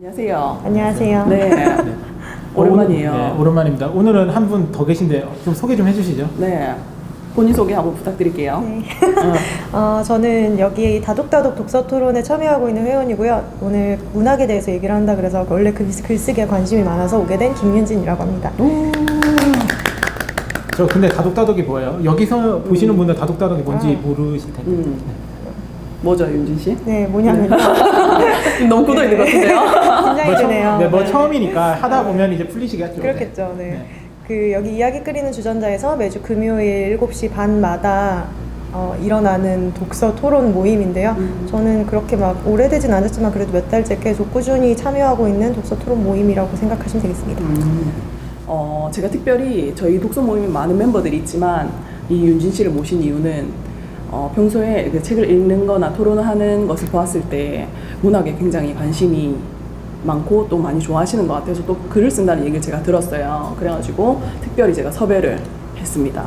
안녕하세요. 안녕하세요. 네. 네. 오랜만이에요. 네, 오랜만입니다. 오늘은 한 분 더 계신데 좀 소개 좀 해주시죠. 네. 본인 소개 한번 부탁드릴게요. 네. 어. 저는 여기 다독다독 독서 토론에 참여하고 있는 회원이고요. 오늘 문학에 대해서 얘기를 한다 그래서 원래 글쓰기에 관심이 많아서 오게 된 김윤진이라고 합니다. 저 근데 다독다독이 뭐예요? 여기서 보시는 분들 다독다독이 뭔지 모르실 텐데. 뭐죠, 윤진 씨? 네, 뭐냐면 너무 굳어 있는 것 같은데요? 긴장이 되네요. 네, 뭐 처음이니까 하다 보면 이제 풀리시겠죠. 그렇겠죠. 네. 그 여기 이야기 끓이는 주전자에서 매주 금요일 7시 반마다 일어나는 독서 토론 모임인데요. 저는 그렇게 막 오래되진 않았지만 그래도 몇 달째 계속 꾸준히 참여하고 있는 독서 토론 모임이라고 생각하시면 되겠습니다. 제가 특별히 저희 독서 모임에 많은 멤버들이 있지만 이 윤진 씨를 모신 이유는 평소에 그 책을 읽는 거나 토론을 하는 것을 보았을 때 문학에 굉장히 관심이 많고 또 많이 좋아하시는 것 같아서 또 글을 쓴다는 얘기를 제가 들었어요. 그래가지고 특별히 제가 섭외를 했습니다.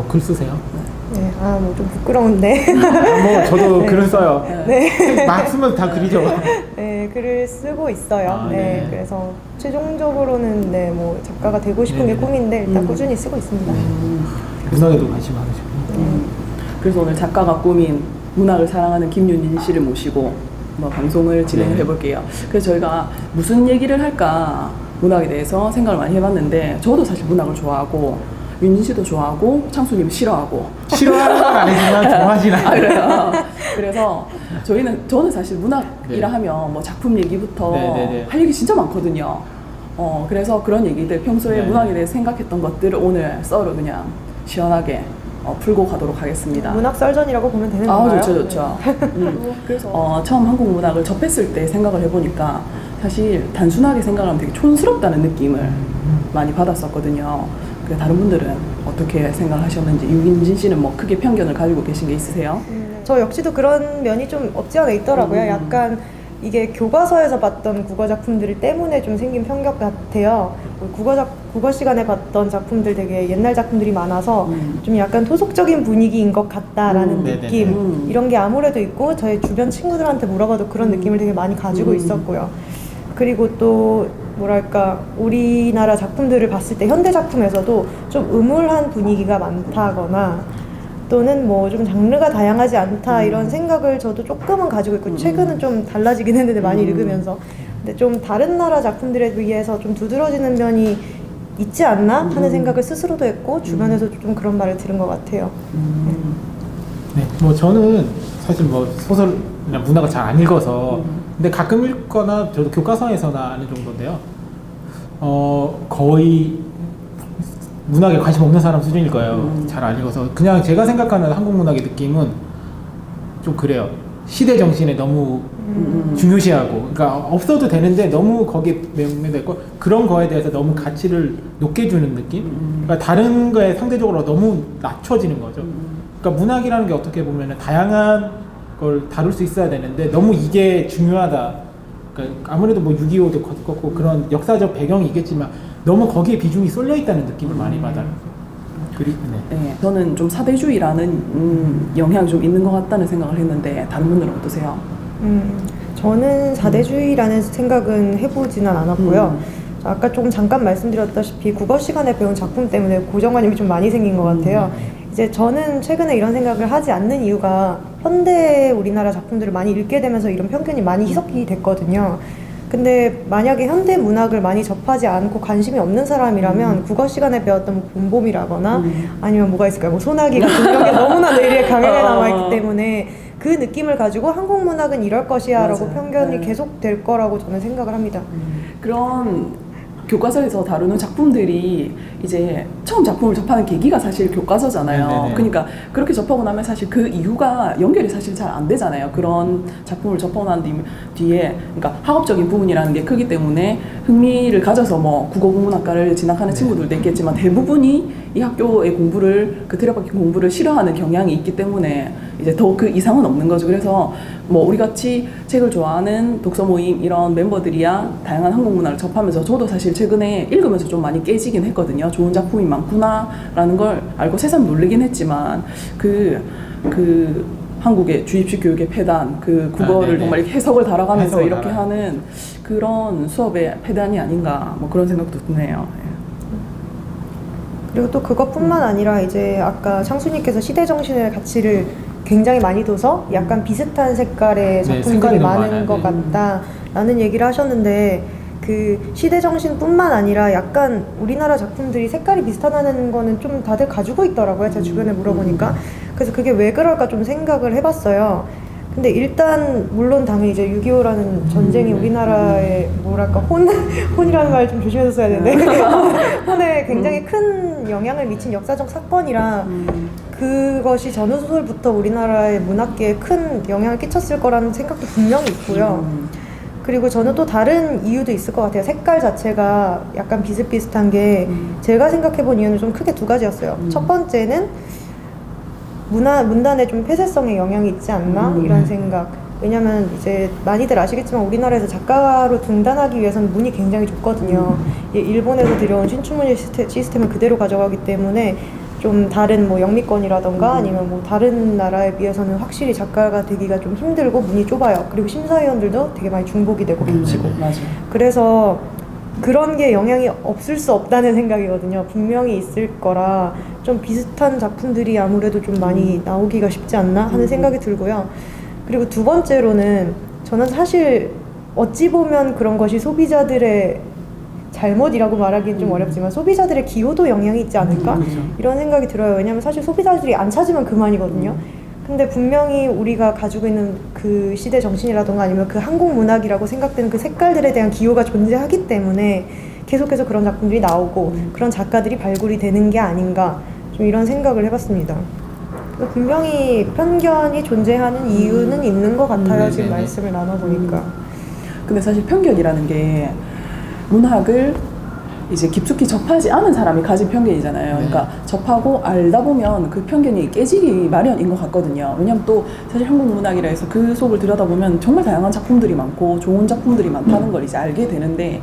글 쓰세요? 네, 뭐 좀 부끄러운데. 뭐 저도 네. 글을 써요. 네. 책 막 쓰면 다 글이죠. 네, 글을 쓰고 있어요. 네. 네, 그래서 최종적으로는 뭐 작가가 되고 싶은 게 네. 꿈인데 일단 꾸준히 쓰고 있습니다. 문학에도 관심 많으시고. 그래서 오늘 작가가 꾸민 문학을 사랑하는 김윤진 씨를 모시고 방송을 진행을 네. 해볼게요. 그래서 저희가 무슨 얘기를 할까 문학에 대해서 생각을 많이 해봤는데 저도 사실 문학을 좋아하고 윤진 씨도 좋아하고 창수님은 싫어하고 싫어하는 건 아니지만 좋아하진 않아요. 그래요. 그래서 저는 사실 문학이라 네. 하면 뭐 작품 얘기부터 네. 할 얘기 진짜 많거든요. 그래서 그런 얘기들 평소에 네. 문학에 대해서 생각했던 것들을 오늘 썰을 그냥 시원하게 풀고 가도록 하겠습니다. 문학 썰전이라고 보면 되는 건가요? 좋죠. 그래서 처음 한국 문학을 접했을 때 생각을 해보니까 사실 단순하게 생각하면 되게 촌스럽다는 느낌을 많이 받았었거든요. 다른 분들은 어떻게 생각하셨는지 윤진 씨는 뭐 크게 편견을 가지고 계신 게 있으세요? 저 역시도 그런 면이 좀 없지 않아 있더라고요. 약간 이게 교과서에서 봤던 국어 작품들 때문에 좀 생긴 편견 같아요. 국어 시간에 봤던 작품들 되게 옛날 작품들이 많아서 좀 약간 토속적인 분위기인 것 같다라는 느낌 이런 게 아무래도 있고 저희 주변 친구들한테 물어봐도 그런 느낌을 되게 많이 가지고 있었고요. 그리고 또 뭐랄까 우리나라 작품들을 봤을 때 현대 작품에서도 좀 음울한 분위기가 많다거나 또는 뭐 좀 장르가 다양하지 않다 이런 생각을 저도 조금은 가지고 있고 최근은 좀 달라지긴 했는데 많이 읽으면서 근데 좀 다른 나라 작품들에 비해서 좀 두드러지는 면이 있지 않나 하는 생각을 스스로도 했고 주변에서도 좀 그런 말을 들은 것 같아요. 네, 뭐 저는 사실 뭐 소설이나 문학을 잘 안 읽어서 근데 가끔 읽거나 저도 교과서에서나 아는 정도인데요. 거의 문학에 관심 없는 사람 수준일 거예요. 잘 안 읽어서 그냥 제가 생각하는 한국 문학의 느낌은 좀 그래요. 시대 정신에 너무 중요시하고, 그러니까 없어도 되는데 너무 거기에 매매돼 있고 그런 거에 대해서 너무 가치를 높게 주는 느낌. 그러니까 다른 거에 상대적으로 너무 낮춰지는 거죠. 그러니까 문학이라는 게 어떻게 보면은 다양한 걸 다룰 수 있어야 되는데 너무 이게 중요하다. 그러니까 아무래도 뭐 6.25도 컸고 그런 역사적 배경이 있겠지만 너무 거기에 비중이 쏠려 있다는 느낌을 많이 받아요. 그리고 네, 저는 좀 사대주의라는 영향이 좀 있는 것 같다는 생각을 했는데 다른 분들은 어떠세요? 저는 사대주의라는 생각은 해보지는 않았고요. 아까 조금 잠깐 말씀드렸다시피 국어 시간에 배운 작품 때문에 고정관념이 좀 많이 생긴 것 같아요. 이제 저는 최근에 이런 생각을 하지 않는 이유가 현대 우리나라 작품들을 많이 읽게 되면서 이런 편견이 많이 희석이 됐거든요. 근데 만약에 현대 문학을 많이 접하지 않고 관심이 없는 사람이라면 국어 시간에 배웠던 뭐 봄봄이라거나 아니면 뭐가 있을까요? 뭐 소나기 같은 이런 게 너무나 뇌리에 강하게 남아있기 때문에 그 느낌을 가지고 한국 문학은 이럴 것이야 라고 편견이 계속 될 거라고 저는 생각을 합니다. 그런 교과서에서 다루는 작품들이 이제 처음 작품을 접하는 계기가 사실 교과서잖아요. 네네네. 그러니까 그렇게 접하고 나면 사실 그 이후가 연결이 사실 잘 안 되잖아요. 그런 작품을 접하고 난 뒤에 그러니까 학업적인 부분이라는 게 크기 때문에 흥미를 가져서 뭐 국어국문학과를 진학하는 친구들도 있겠지만 대부분이 이 학교의 공부를 그 테레파키 공부를 싫어하는 경향이 있기 때문에 이제 더 그 이상은 없는 거죠. 그래서 뭐 우리 같이 책을 좋아하는 독서 모임 이런 멤버들이야 다양한 한국 문화를 접하면서 저도 사실 최근에 읽으면서 좀 많이 깨지긴 했거든요. 좋은 작품이 많구나라는 걸 알고 새삼 놀라긴 했지만 한국의 주입식 교육의 폐단, 그 국어를 네네. 정말 이렇게 해석을 달아가면서 해석을 이렇게 달아요. 하는 그런 수업의 폐단이 아닌가 뭐 그런 생각도 드네요. 예. 그리고 또 그것뿐만 아니라 이제 아까 창수님께서 시대 정신의 가치를 굉장히 많이 둬서 약간 비슷한 색깔의 작품들이 색깔이 너무 많은 많아요. 것 같다라는 얘기를 하셨는데 그 시대 정신뿐만 아니라 약간 우리나라 작품들이 색깔이 비슷하다는 거는 좀 다들 가지고 있더라고요. 제 주변에 물어보니까. 그래서 그게 왜 그럴까 좀 생각을 해봤어요. 근데 일단 물론 당연히 이제 6.25라는 전쟁이 우리나라의 뭐랄까 혼이라는 말 좀 조심해서 써야 되는데 혼에 굉장히 큰 영향을 미친 역사적 사건이라 그것이 전후소설부터 우리나라의 문학계에 큰 영향을 끼쳤을 거라는 생각도 분명히 있고요. 그리고 저는 또 다른 이유도 있을 것 같아요. 색깔 자체가 약간 비슷비슷한 게 제가 생각해본 이유는 좀 크게 두 가지였어요. 첫 번째는 문단에 좀 폐쇄성의 영향이 있지 않나 이런 생각. 왜냐면 이제 많이들 아시겠지만 우리나라에서 작가로 등단하기 위해서는 문이 굉장히 좁거든요. 일본에서 들여온 신춘문 시스템을 그대로 가져가기 때문에 좀 다른 뭐 영미권이라던가 아니면 뭐 다른 나라에 비해서는 확실히 작가가 되기가 좀 힘들고 문이 좁아요. 그리고 심사위원들도 되게 많이 중복이 되고 겹치고. 맞아. 그래서 그런 게 영향이 없을 수 없다는 생각이거든요. 분명히 있을 거라 좀 비슷한 작품들이 아무래도 좀 많이 나오기가 쉽지 않나 하는 생각이 들고요. 그리고 두 번째로는 저는 사실 어찌 보면 그런 것이 소비자들의 잘못이라고 말하기는 좀 어렵지만 소비자들의 기호도 영향이 있지 않을까? 그렇죠. 이런 생각이 들어요. 왜냐하면 사실 소비자들이 안 찾으면 그만이거든요. 근데 분명히 우리가 가지고 있는 그 시대 정신이라던가 아니면 그 한국 문학이라고 생각되는 그 색깔들에 대한 기호가 존재하기 때문에 계속해서 그런 작품들이 나오고 그런 작가들이 발굴이 되는 게 아닌가 좀 이런 생각을 해봤습니다. 분명히 편견이 존재하는 이유는 있는 것 같아요. 지금 말씀을 나눠보니까. 근데 사실 편견이라는 게 문학을 이제 깊숙이 접하지 않은 사람이 가진 편견이잖아요. 그러니까 접하고 알다 보면 그 편견이 깨지기 마련인 것 같거든요. 왜냐면 또 사실 한국 문학이라 해서 그 속을 들여다보면 정말 다양한 작품들이 많고 좋은 작품들이 많다는 걸 이제 알게 되는데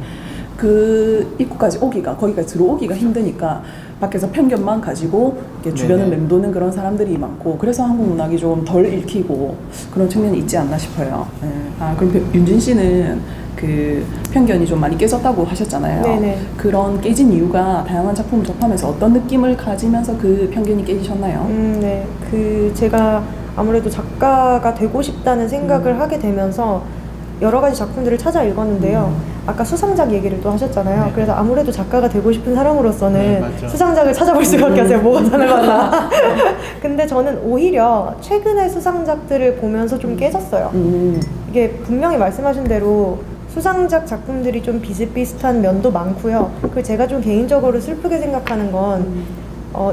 그 입구까지 오기가 거기까지 들어오기가 힘드니까 밖에서 편견만 가지고 이렇게 주변을 맴도는 그런 사람들이 많고 그래서 한국 문학이 좀 덜 읽히고 그런 측면이 있지 않나 싶어요. 네. 아 그럼 윤진 씨는 그 편견이 좀 많이 깨졌다고 하셨잖아요. 네네. 그런 깨진 이유가 다양한 작품을 접하면서 어떤 느낌을 가지면서 그 편견이 깨지셨나요? 네. 그 제가 아무래도 작가가 되고 싶다는 생각을 하게 되면서 여러 가지 작품들을 찾아 읽었는데요. 아까 수상작 얘기를 또 하셨잖아요. 그래서 아무래도 작가가 되고 싶은 사람으로서는 수상작을 찾아볼 수밖에 없어요. 뭐가 전을 받나. 근데 저는 오히려 최근의 수상작들을 보면서 좀 깨졌어요. 이게 분명히 말씀하신 대로 수상작 작품들이 좀 비슷비슷한 면도 많고요. 그리고 제가 좀 개인적으로 슬프게 생각하는 건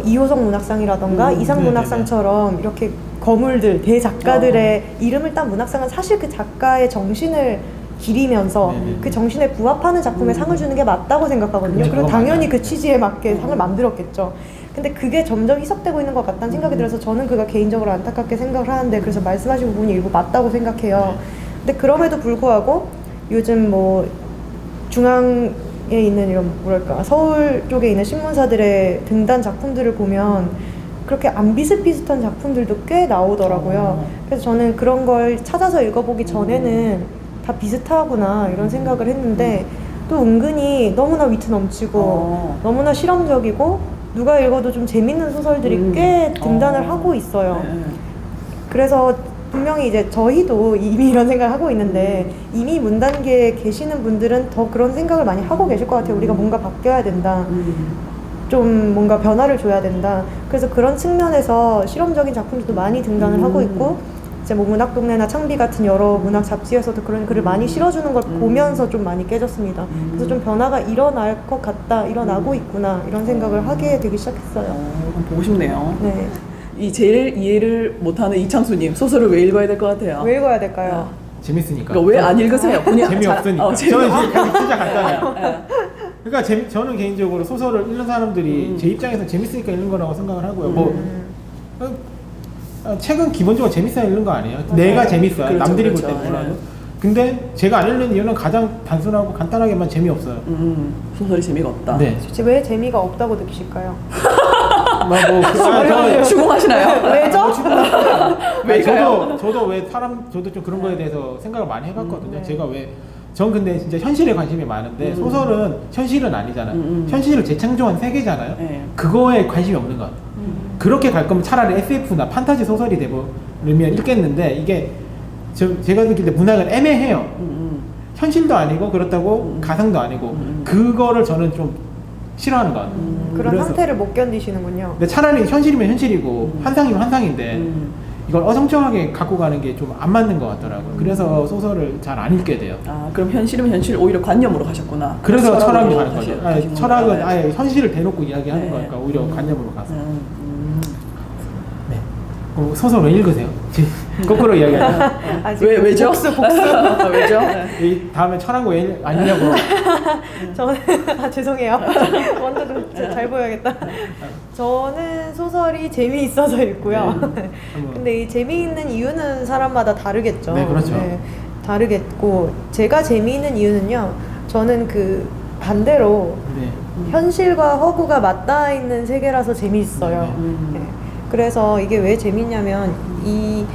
이호성 문학상이라던가 이상 문학상처럼 이렇게 거물들, 대작가들의 이름을 딴 문학상은 사실 그 작가의 정신을 기리면서 그 정신에 부합하는 작품에 상을 주는 게 맞다고 생각하거든요. 그리고 당연히 그 취지에 맞게 상을 만들었겠죠. 근데 그게 점점 희석되고 있는 것 같다는 생각이 들어서 저는 그가 개인적으로 안타깝게 생각을 하는데 그래서 말씀하신 부분이 일부 맞다고 생각해요. 근데 그럼에도 불구하고 요즘 뭐 중앙에 있는 이런 뭐랄까 서울 쪽에 있는 신문사들의 등단 작품들을 보면 그렇게 안 비슷비슷한 작품들도 꽤 나오더라고요. 그래서 저는 그런 걸 찾아서 읽어보기 전에는 다 비슷하구나 이런 생각을 했는데 또 은근히 너무나 위트 넘치고 너무나 실험적이고 누가 읽어도 좀 재밌는 소설들이 꽤 등단을 하고 있어요. 그래서 분명히 이제 저희도 이미 이런 생각을 하고 있는데 이미 문단계에 계시는 분들은 더 그런 생각을 많이 하고 계실 것 같아요. 우리가 뭔가 바뀌어야 된다. 좀 뭔가 변화를 줘야 된다. 그래서 그런 측면에서 실험적인 작품들도 많이 등단을 하고 있고 이제 뭐 문학동네나 창비 같은 여러 문학 잡지에서도 그런 글을 많이 실어주는 걸 보면서 좀 많이 깨졌습니다. 그래서 좀 변화가 일어날 것 같다, 일어나고 있구나 이런 생각을 하게 되기 시작했어요. 한번 보고 싶네요. 네. 이 제일 이해를 못하는 이창수님 소설을 왜 읽어야 될 것 같아요? 왜 읽어야 될까요? 재밌으니까. 그러니까 왜 안 읽으세요? 그냥 재미없으니까. 저는 진짜 간단해요. 네. 그러니까 저는 개인적으로 소설을 읽는 사람들이 제 입장에서 재밌으니까 읽는 거라고 생각을 하고요. 책은 기본적으로 재밌어야 읽는 거 아니에요? 내가 재밌어요. 그렇죠, 남들이 볼 그렇죠. 때 몰라도. 근데 제가 안 읽는 이유는 가장 단순하고 간단하게만 재미없어요. 소설이 재미가 없다. 네. 도대체 왜 재미가 없다고 느끼실까요? 추궁하시나요? 왜죠? 왜일까요? 저도 왜 저도 좀 그런 거에 대해서 생각을 많이 해봤거든요. 제가 전 근데 진짜 현실에 관심이 많은데 소설은 현실은 아니잖아요. 현실을 재창조한 세계잖아요. 네. 그거에 관심이 없는 것 같아요. 그렇게 갈 거면 차라리 SF나 판타지 소설이 되버리면 읽겠는데 이게 제가 느낄 때 문학은 애매해요. 현실도 아니고 그렇다고 가상도 아니고 그거를 저는 좀 싫어하는 것 같아요. 그런 그래서. 상태를 못 견디시는군요. 근데 차라리 현실이면 현실이고 환상이면 환상인데 이걸 어정쩡하게 갖고 가는 게 좀 안 맞는 것 같더라고요. 그래서 소설을 잘 안 읽게 돼요. 아, 그럼 현실이면 현실 오히려 관념으로 가셨구나. 그래서 철학이 가는 다시- 거죠. 다시 아니, 철학은 건가요? 아예 현실을 대놓고 이야기하는 네. 거니까 오히려 관념으로 가서. 네. 소설 왜 읽으세요? 거꾸로 이야기하죠. 왜죠? 복수. 왜죠? 이 다음에 철학 왜 아니냐고. 저는 죄송해요. 먼저 좀 잘 보여야겠다. 저는 소설이 재미있어서 읽고요. 근데 이 재미있는 이유는 사람마다 다르겠죠. 네, 그렇죠. 다르겠고 제가 재미있는 이유는요. 저는 그 반대로 네. 현실과 허구가 맞닿아 있는 세계라서 재미있어요. 네. 그래서 이게 왜 재밌냐면 이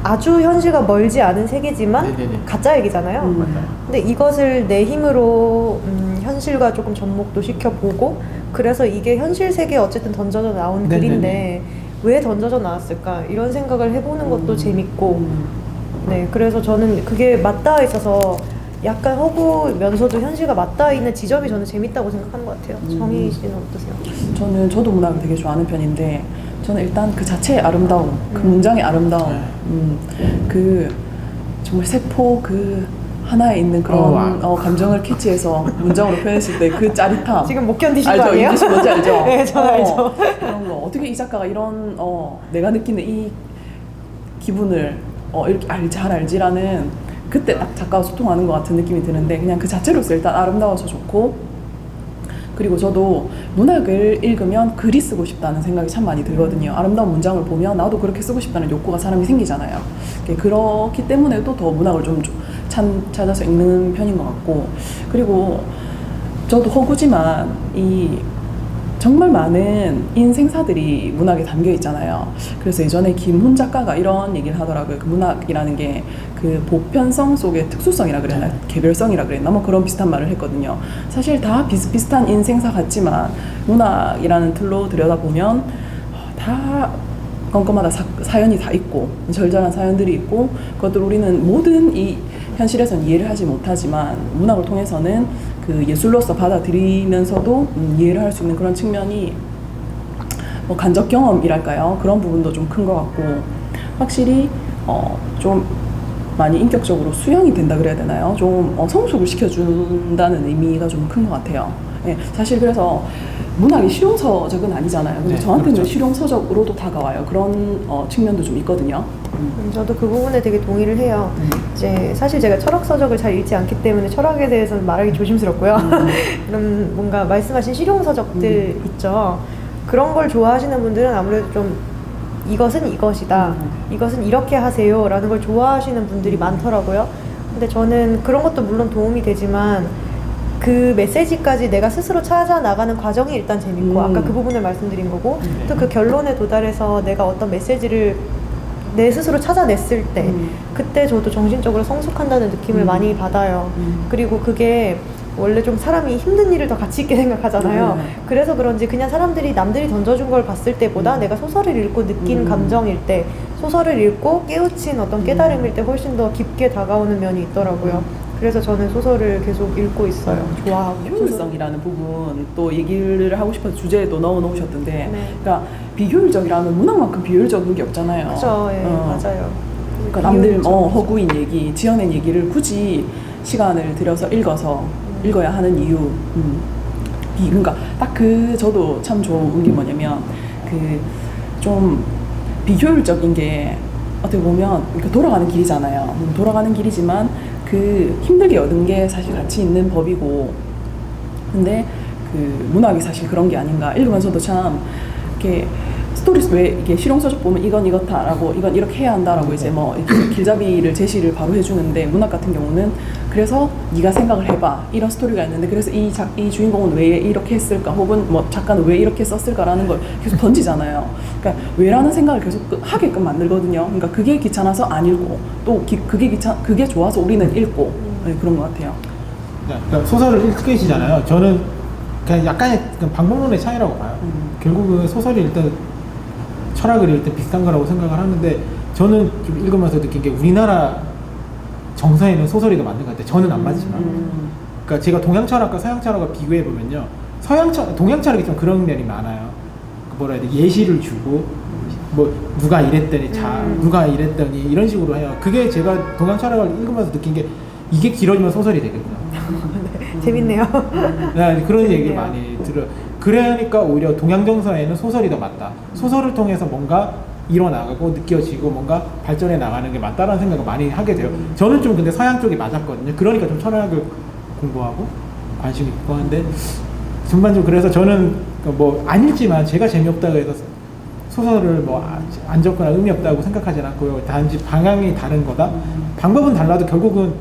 아주 현실과 멀지 않은 세계지만 네네네. 가짜 얘기잖아요. 맞아요. 근데 이것을 내 힘으로 현실과 조금 접목도 시켜보고 그래서 이게 현실 세계에 어쨌든 던져져 나온 네네네. 글인데 왜 던져져 나왔을까 이런 생각을 해보는 것도 재밌고 네 그래서 저는 그게 맞닿아 있어서 약간 허구면서도 현실과 맞닿아 있는 지점이 저는 재밌다고 생각하는 것 같아요. 정희 씨는 어떠세요? 저도 문학을 되게 좋아하는 편인데 저는 일단 그 자체의 아름다움, 그 문장의 아름다움, 그 정말 세포 그 하나에 있는 그런 감정을 캐치해서 문장으로 표현했을 때 그 짜릿함. 지금 못 견디신 거 알죠? 아니에요? 이 뜻이 뭔지 알죠? 네, 저는 알죠. 그런 거 어떻게 이 작가가 이런 내가 느끼는 이 기분을 이렇게 잘 알지라는 그때 딱 작가와 소통하는 것 같은 느낌이 드는데 그냥 그 자체로서 일단 아름다워서 좋고 그리고 저도 문학을 읽으면 글이 쓰고 싶다는 생각이 참 많이 들거든요. 아름다운 문장을 보면 나도 그렇게 쓰고 싶다는 욕구가 사람이 생기잖아요. 그렇기 때문에도 더 문학을 좀 찾아서 읽는 편인 것 같고 그리고 저도 허구지만 이 정말 많은 인생사들이 문학에 담겨 있잖아요. 그래서 예전에 김훈 작가가 이런 얘기를 하더라고요. 그 문학이라는 게 그 보편성 속의 특수성이라 그랬나 개별성이라 그랬나 뭐 그런 비슷한 말을 했거든요. 사실 다 비슷비슷한 인생사 같지만 문학이라는 틀로 들여다보면 다 건건마다 사연이 다 있고 절절한 사연들이 있고 그것들 우리는 모든 이 현실에서는 이해를 하지 못하지만 문학을 통해서는 그 예술로서 받아들이면서도 이해를 할 수 있는 그런 측면이 뭐 간접 경험이랄까요? 그런 부분도 좀 큰 것 같고 확실히 좀 많이 인격적으로 수양이 된다 그래야 되나요? 좀 성숙을 시켜준다는 의미가 좀 큰 것 같아요. 예, 사실 그래서 문학이 실용서적은 아니잖아요. 근데 네, 저한테는 그렇죠. 실용서적으로도 다가와요. 그런 측면도 좀 있거든요. 저도 그 부분에 되게 동의를 해요. 이제 사실 제가 철학 서적을 잘 읽지 않기 때문에 철학에 대해서는 말하기 조심스럽고요. 그럼 뭔가 말씀하신 실용서적들 있죠. 그런 걸 좋아하시는 분들은 아무래도 좀 이것은 이것이다. 이것은 이렇게 하세요. 라는 걸 좋아하시는 분들이 많더라고요. 근데 저는 그런 것도 물론 도움이 되지만 그 메시지까지 내가 스스로 찾아 나가는 과정이 일단 재밌고 아까 그 부분을 말씀드린 거고 또 그 결론에 도달해서 내가 어떤 메시지를 내 스스로 찾아냈을 때 그때 저도 정신적으로 성숙한다는 느낌을 많이 받아요. 그리고 그게 원래 좀 사람이 힘든 일을 더 가치 있게 생각하잖아요. 그래서 그런지 그냥 남들이 던져준 걸 봤을 때보다 내가 소설을 읽고 느낀 감정일 때 소설을 읽고 깨우친 어떤 깨달음일 때 훨씬 더 깊게 다가오는 면이 있더라고요. 그래서 저는 소설을 계속 읽고 있어요. 좋아하고. 효율성이라는 부분 또 얘기를 하고 싶어서 주제에도 넣어놓으셨던데 네. 그러니까 비효율적이라면 문학만큼 비효율적인 게 없잖아요. 그렇죠. 예, 맞아요. 그러니까 남들 비효율적. 허구인 얘기, 지어낸 얘기를 굳이 시간을 들여서 읽어야 하는 이유. 그러니까 딱 저도 참 좋은 게 뭐냐면 그 좀 비효율적인 게 어떻게 보면 그러니까 돌아가는 길이잖아요. 돌아가는 길이지만 그 힘들게 얻은 게 사실 가치 있는 법이고 근데 그 문학이 사실 그런 게 아닌가 읽으면서도 참 이렇게 스토리 왜 이게 실용서적 보면 이건 이렇다라고 이건 이렇게 해야 한다라고 이제 뭐 이렇게 길잡이를 제시를 바로 해주는데 문학 같은 경우는 그래서 네가 생각을 해봐 이런 스토리가 있는데 그래서 이 주인공은 왜 이렇게 했을까 혹은 뭐 작가는 왜 이렇게 썼을까라는 걸 계속 던지잖아요. 그러니까 왜라는 생각을 계속 하게끔 만들거든요. 그러니까 그게 귀찮아서 안 읽고 또 그게 좋아서 우리는 읽고 네, 그런 것 같아요. 그러니까 소설을 읽으시잖아요. 저는 그냥 약간의 방법론의 차이라고 봐요. 결국은 소설이 일단 철학을 읽을 때 비슷한 거라고 생각을 하는데 저는 좀 읽으면서 느낀 게 우리나라 정서에는 소설이 더 맞는 것 같아요. 저는 안 맞지만. 그러니까 제가 동양 철학과 서양 철학을 비교해 보면요. 동양 철학이 좀 그런 면이 많아요. 뭐라 해야 돼? 예시를 주고 뭐 누가 이랬더니 누가 이랬더니 이런 식으로 해요. 그게 제가 동양 철학을 읽으면서 느낀 게 이게 길어지면 소설이 되겠구나. 재밌네요. 네, 그런 얘기 재밌네요. 많이 들어요. 그러니까 오히려 동양 정서에는 소설이 더 맞다. 소설을 통해서 뭔가 일어나가고 느껴지고 뭔가 발전해 나가는 게 맞다라는 생각을 많이 하게 돼요. 저는 좀 근데 서양 쪽이 맞았거든요. 그러니까 좀 철학을 공부하고 관심 있고 한데 전반적으로 그래서 저는 뭐 안 읽지만 제가 재미없다고 해서 소설을 뭐 안 적거나 의미 없다고 생각하진 않고요. 단지 방향이 다른 거다. 방법은 달라도 결국은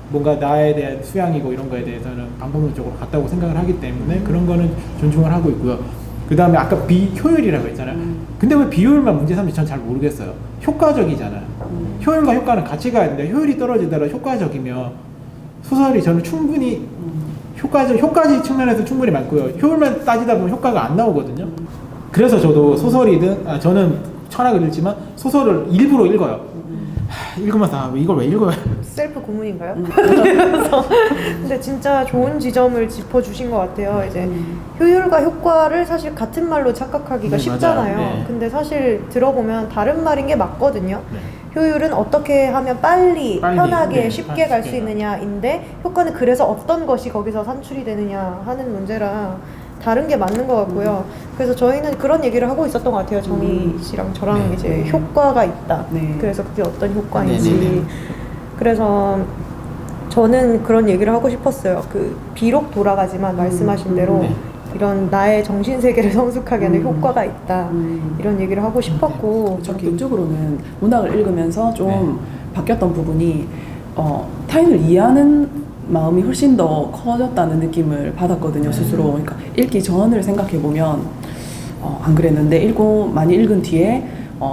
뭔가 나에 대한 수양이고 이런 거에 대해서는 방법론적으로 같다고 생각을 하기 때문에 그런 거는 존중을 하고 있고요. 그 다음에 아까 비효율이라고 했잖아요. 근데 왜 비효율만 문제 삼는지 전 잘 모르겠어요. 효과적이잖아요. 효율과 효과는 같이 가야 되는데 효율이 떨어지더라도 효과적이면 소설이 저는 충분히 효과적 측면에서 충분히 많고요. 효율만 따지다 보면 효과가 안 나오거든요. 그래서 저도 소설이든 저는 철학을 읽지만 소설을 일부러 읽어요. 읽으면서 이걸 왜 읽어요? 셀프 고문인가요? 그래서 근데 진짜 좋은 지점을 짚어주신 것 같아요. 이제 효율과 효과를 사실 같은 말로 착각하기가 네, 쉽잖아요. 맞아요. 네. 근데 사실 들어보면 다른 말인 게 맞거든요. 네. 효율은 어떻게 하면 빨리 편하게 네, 쉽게 갈 수 쉽게 있느냐인데 효과는 그래서 어떤 것이 거기서 산출이 되느냐 하는 문제라 다른 게 맞는 것 같고요. 그래서 저희는 그런 얘기를 하고 있었던 것 같아요. 정희 씨랑 저랑 네. 이제 효과가 있다. 네. 그래서 그게 어떤 효과인지. 네, 네, 네. 그래서 저는 그런 얘기를 하고 싶었어요. 비록 돌아가지만 말씀하신 대로 네. 이런 나의 정신 세계를 성숙하게 하는 효과가 있다. 음. 이런 얘기를 하고 싶었고 저 개인적으로는 문학을 읽으면서 좀 네. 바뀌었던 부분이 타인을 이해하는 마음이 훨씬 더 커졌다는 느낌을 받았거든요, 스스로. 그러니까 읽기 전을 생각해 보면 안 그랬는데 많이 읽은 뒤에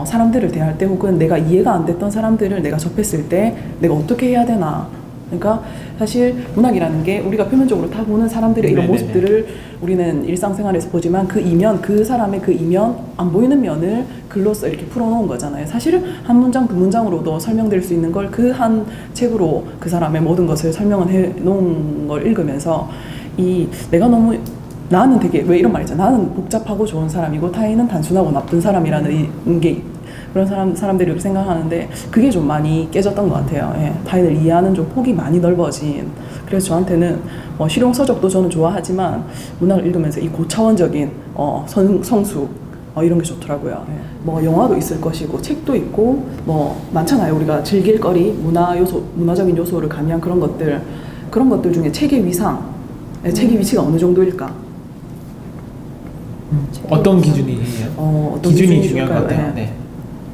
사람들을 대할 때 혹은 내가 이해가 안 됐던 사람들을 내가 접했을 때 내가 어떻게 해야 되나. 그러니까 사실 문학이라는 게 우리가 표면적으로 다 보는 사람들의 이런 네네네. 모습들을 우리는 일상생활에서 보지만 그 사람의 그 이면, 안 보이는 면을 글로써 이렇게 풀어놓은 거잖아요. 사실은 한 문장, 두 문장으로도 설명될 수 있는 걸 그 한 책으로 그 사람의 모든 것을 설명을 해놓은 걸 읽으면서 나는 되게 왜 이런 말 있잖아. 나는 복잡하고 좋은 사람이고 타인은 단순하고 나쁜 사람이라는 게 그런 사람들이 이렇게 생각하는데 그게 좀 많이 깨졌던 것 같아요. 예, 타인을 이해하는 좀 폭이 많이 넓어진. 그래서 저한테는 실용서적도 저는 좋아하지만 문학을 읽으면서 이 고차원적인 성숙 이런 게 좋더라고요. 예. 뭐 영화도 있을 것이고 책도 있고 뭐 많잖아요. 우리가 즐길 거리, 문화적인 요소를 가미한 그런 것들 중에 책의 위상, 책의 위치가 어느 정도일까? 어떤 기준이에요? 어떤 기준이 중요한 것 좋을까요? 같아요. 예. 네.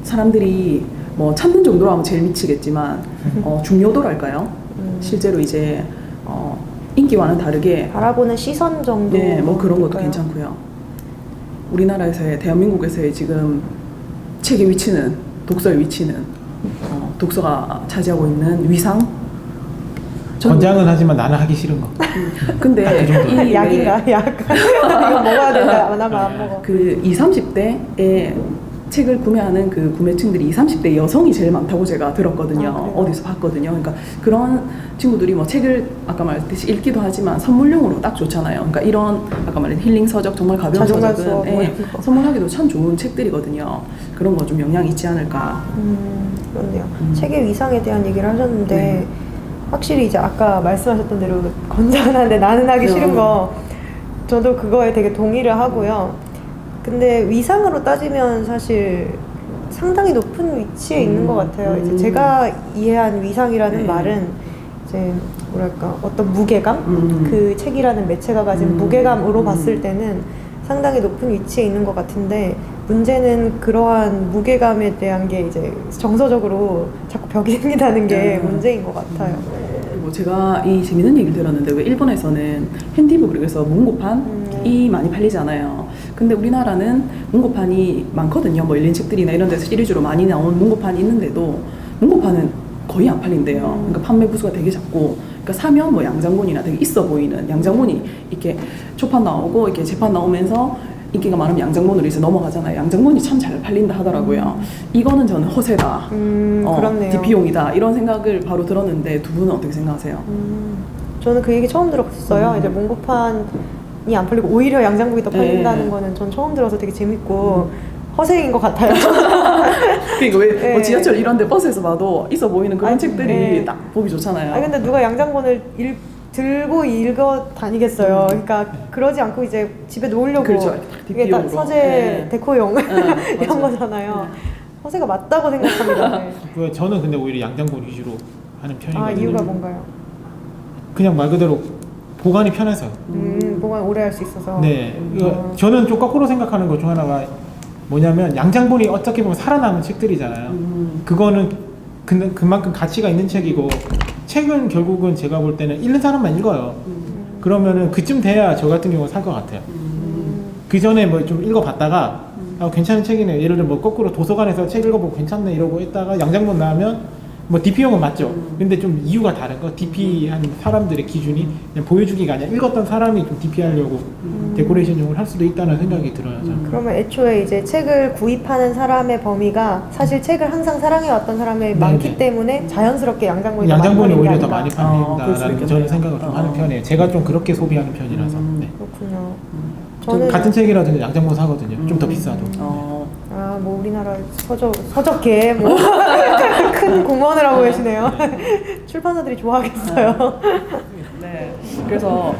사람들이 뭐 찾는 정도로 하면 제일 미치겠지만 중요도랄까요? 실제로 이제 인기와는 다르게 바라보는 시선 정도. 네, 뭐 그런 것도 될까요? 괜찮고요. 우리나라에서의 대한민국에서의 지금 책의 위치는 독서의 위치는 독서가 차지하고 있는 위상. 권장은 하지만 나는 하기 싫은 거. 근데 이 약인가? 약. 이거 먹어야 된다. 나만 안 먹어. 그 20, 30대에 책을 구매하는 그 구매층들이 20, 30대 여성이 제일 많다고 제가 들었거든요. 그래요? 어디서 봤거든요. 그러니까 그런 친구들이 뭐 책을 아까 말했듯이 읽기도 하지만 선물용으로 딱 좋잖아요. 그러니까 이런 아까 말한 힐링 서적, 정말 가벼운 자존감 서적은 수업 뭐 이런 거. 선물하기도 참 좋은 책들이거든요. 그런 거 좀 영향이 있지 않을까. 그렇네요. 책의 위상에 대한 얘기를 하셨는데 네. 확실히 이제 아까 말씀하셨던 대로 건전한데 나는 하기 싫은 거 저도 그거에 되게 동의를 하고요. 근데 위상으로 따지면 사실 상당히 높은 위치에 있는 것 같아요. 이제 제가 이해한 위상이라는 네. 말은 이제 뭐랄까 어떤 무게감, 그 책이라는 매체가 가진 무게감으로 봤을 때는 상당히 높은 위치에 있는 것 같은데 문제는 그러한 무게감에 대한 게 이제 정서적으로 자꾸 벽이 생긴다는 게 문제인 것 같아요. 그리고 제가 이 재밌는 얘기를 들었는데 왜 일본에서는 핸디북 그래서 문고판이 많이 팔리잖아요. 근데 우리나라는 문고판이 많거든요. 뭐 일린 책들이나 이런 데서 시리즈로 많이 나온 문고판이 있는데도 문고판은 거의 안 팔린대요. 그러니까 판매 부수가 되게 작고, 그러니까 사면 뭐 양장본이나 되게 있어 보이는 양장본이 이렇게 초판 나오고 이렇게 재판 나오면서 인기가 많으면 양장본으로 이제 넘어가잖아요. 양장본이 참 잘 팔린다 하더라고요. 이거는 저는 허세다. 그렇네요. DP용이다. 이런 생각을 바로 들었는데 두 분은 어떻게 생각하세요? 저는 그 얘기 처음 들었어요. 이제 문고판이 안 팔리고 오히려 양장본이 더 팔린다는 네. 거는 전 처음 들어서 되게 재밌고 허세인 것 같아요. 그러니까 왜 네. 뭐 지하철 이런 데 버스에서 봐도 있어 보이는 그런 아니, 책들이 네. 딱 보기 좋잖아요. 아니 근데 누가 양장본을 들고 읽어 다니겠어요. 그러니까 그러지 않고 이제 집에 놓으려고 그렇죠. 이게 딱 DP용으로. 서재 네. 데코용 이런 맞아요. 거잖아요. 허세가 맞다고 생각합니다. 네. 저는 근데 오히려 양장본 위주로 하는 편이거든요. 아 이유가 뭔가요? 그냥 말 그대로 보관이 편해서. 보관 오래 할 수 있어서. 네, 저는 좀 거꾸로 생각하는 것 중 하나가 뭐냐면 양장본이 어떻게 보면 살아남은 책들이잖아요. 그거는 근데 그만큼 가치가 있는 책이고 책은 결국은 제가 볼 때는 읽는 사람만 읽어요. 그러면은 그쯤 돼야 저 같은 경우는 살 것 같아요. 그 전에 뭐 좀 읽어봤다가 아, 괜찮은 책이네. 예를 들어 뭐 거꾸로 도서관에서 책 읽어보고 괜찮네 이러고 있다가 양장본 나오면 뭐 DP용은 맞죠. 근데 좀 이유가 다른 거. DP 한 사람들의 기준이 그냥 보여주기가 아니라 읽었던 사람이 좀 DP 하려고 데코레이션용을 할 수도 있다는 생각이 들어요. 저는. 그러면 애초에 이제 책을 구입하는 사람의 범위가 사실 책을 항상 사랑해왔던 사람이 많기 때문에 자연스럽게 양장본이 양장본이 많이 오히려 더 팔리는 게 많이 아닌가. 그럴 수 팔린다라는 있겠네요. 저는 생각을 좀 하는 편이에요. 제가 좀 그렇게 소비하는 편이라서. 네. 그렇군요. 좀 같은 책이라도 양장본 사거든요. 좀 더 비싸도. 뭐 우리나라 서적계 뭐 큰 공헌을 하고 계시네요. 출판사들이 좋아하겠어요. 네. 그래서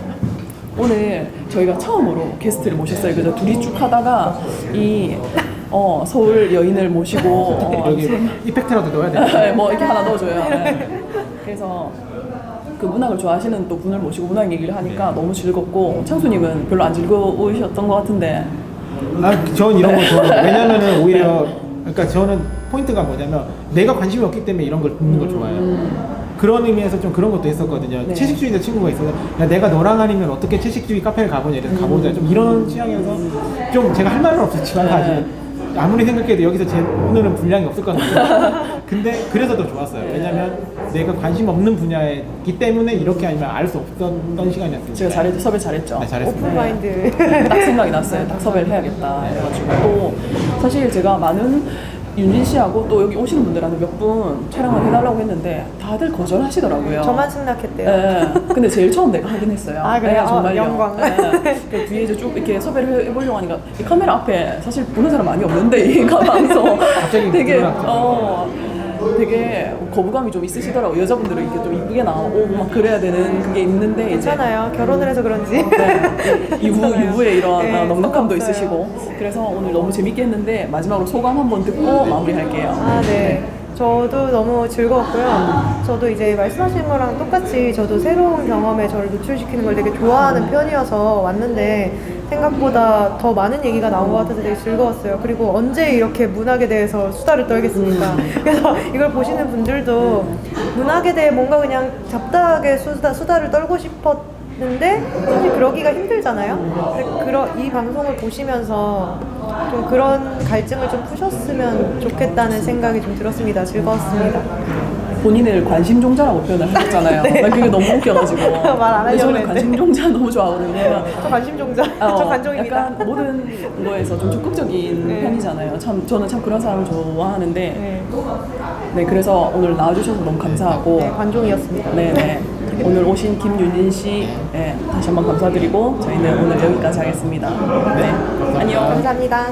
오늘 저희가 처음으로 게스트를 모셨어요. 그래서 둘이 쭉 하다가 서울 여인을 모시고 여기 이펙트라도 넣어야 돼요. 뭐 이렇게 하나 넣어줘요. 네. 그래서 그 문학을 좋아하시는 또 분을 모시고 문학 얘기를 하니까 너무 즐겁고 창수님은 별로 안 즐거우셨던 것 같은데. 전 이런 거 좋아해요. 왜냐면은 오히려 그러니까 저는 포인트가 뭐냐면 내가 관심이 없기 때문에 이런 걸 듣는 걸 좋아해요. 그런 의미에서 좀 그런 것도 있었거든요. 네. 채식주의자 친구가 있어서 야, 내가 너랑 아니면 어떻게 채식주의 카페를 가보냐 이래서 가보자. 좀 이런 취향이어서 좀 제가 할 말은 없었지만 사실 아무리 생각해도 여기서 오늘은 분량이 없을 것 같아요. 근데 그래서 더 좋았어요. 왜냐면 내가 관심 없는 분야이기 때문에 이렇게 아니면 알 수 없었던 시간이었어요. 제가 섭외 잘했죠. 네, 잘했습니다. 오픈 마인드. 딱 생각이 났어요. 딱 섭외를 해야겠다 해가지고 또 사실 제가 많은 윤진 씨하고 또 여기 오시는 분들한테 몇 분 촬영을 해달라고 했는데 다들 거절하시더라고요. 저만 승낙했대요. 네. 근데 제일 처음 내가 하긴 했어요. 아, 그래요? 네, 정말요. 영광. 네. 그 뒤에 이제 쭉 이렇게 섭외를 해보려고 하니까 이 카메라 앞에 사실 보는 사람 많이 없는데 이 가방에서 갑자기 되게 들어갔죠. 되게 거부감이 좀 있으시더라고요. 여자분들은 이렇게 좀 이쁘게 나오고 막 그래야 되는 그게 있는데 이제 괜찮아요. 결혼을 해서 그런지. 네. 유부에 이런 네, 넉넉함도 없어요. 있으시고 그래서 오늘 너무 재밌게 했는데 마지막으로 소감 한번 듣고 마무리할게요. 아, 네. 저도 너무 즐거웠고요. 저도 이제 말씀하신 거랑 똑같이 저도 새로운 경험에 저를 노출시키는 걸 되게 좋아하는 편이어서 왔는데 생각보다 더 많은 얘기가 나온 것 같아서 되게 즐거웠어요. 그리고 언제 이렇게 문학에 대해서 수다를 떨겠습니까? 그래서 이걸 보시는 분들도 문학에 대해 뭔가 그냥 잡다하게 수다를 떨고 싶었는데 사실 그러기가 힘들잖아요. 이 방송을 보시면서 좀 그런 갈증을 좀 푸셨으면 좋겠다는 생각이 좀 들었습니다. 즐거웠습니다. 본인을 관심종자라고 표현을 하셨잖아요. 난 그게 너무 웃겨가지고. 말 안 근데 하려고 저는 했는데. 관심종자 너무 좋아하거든요. 저 관심종자. 저 관종입니다. 약간 모든 거에서 좀 적극적인 네. 편이잖아요. 저는 참 그런 사람을 좋아하는데 네. 네 그래서 오늘 나와주셔서 너무 감사하고 네, 관종이었습니다. 네네 오늘 오신 김윤진 씨 다시 한번 감사드리고 저희는 오늘 여기까지 하겠습니다. 네 안녕. 감사합니다.